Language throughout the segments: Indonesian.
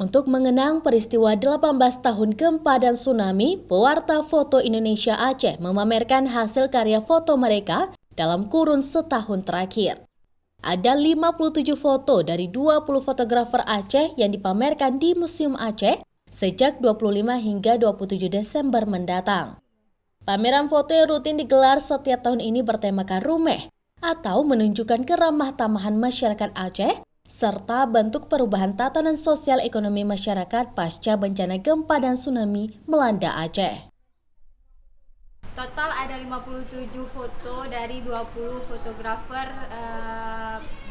Untuk mengenang peristiwa 18 tahun gempa dan tsunami, pewarta foto Indonesia Aceh memamerkan hasil karya foto mereka dalam kurun setahun terakhir. Ada 57 foto dari 20 fotografer Aceh yang dipamerkan di Museum Aceh sejak 25 hingga 27 Desember mendatang. Pameran foto yang rutin digelar setiap tahun ini bertemakan rumeh atau menunjukkan keramah tamahan masyarakat Aceh serta bentuk perubahan tatanan sosial ekonomi masyarakat pasca bencana gempa dan tsunami melanda Aceh. Total ada 57 foto dari 20 fotografer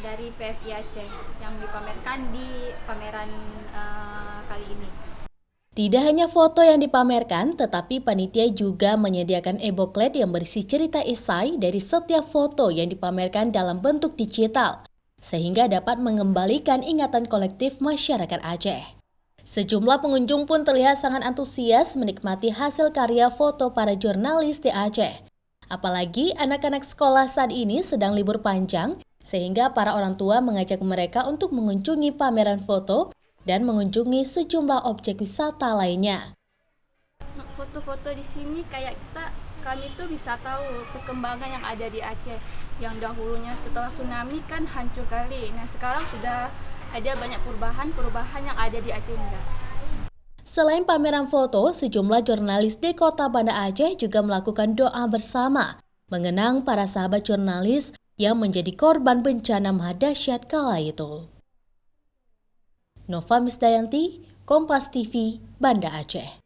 dari PFI Aceh yang dipamerkan di pameran kali ini. Tidak hanya foto yang dipamerkan, tetapi panitia juga menyediakan e-booklet yang berisi cerita esai dari setiap foto yang dipamerkan dalam bentuk digital, sehingga dapat mengembalikan ingatan kolektif masyarakat Aceh. Sejumlah pengunjung pun terlihat sangat antusias menikmati hasil karya foto para jurnalis di Aceh. Apalagi anak-anak sekolah saat ini sedang libur panjang, sehingga para orang tua mengajak mereka untuk mengunjungi pameran foto dan mengunjungi sejumlah objek wisata lainnya. Foto-foto di sini kayak kami tuh bisa tahu perkembangan yang ada di Aceh. Yang dahulunya setelah tsunami kan hancur kali. Nah sekarang sudah ada banyak perubahan yang ada di Aceh ini. Selain pameran foto, sejumlah jurnalis di kota Banda Aceh juga melakukan doa bersama, mengenang para sahabat jurnalis yang menjadi korban bencana maha dahsyat kala itu. Nova Misdayanti, Kompas TV, Banda Aceh.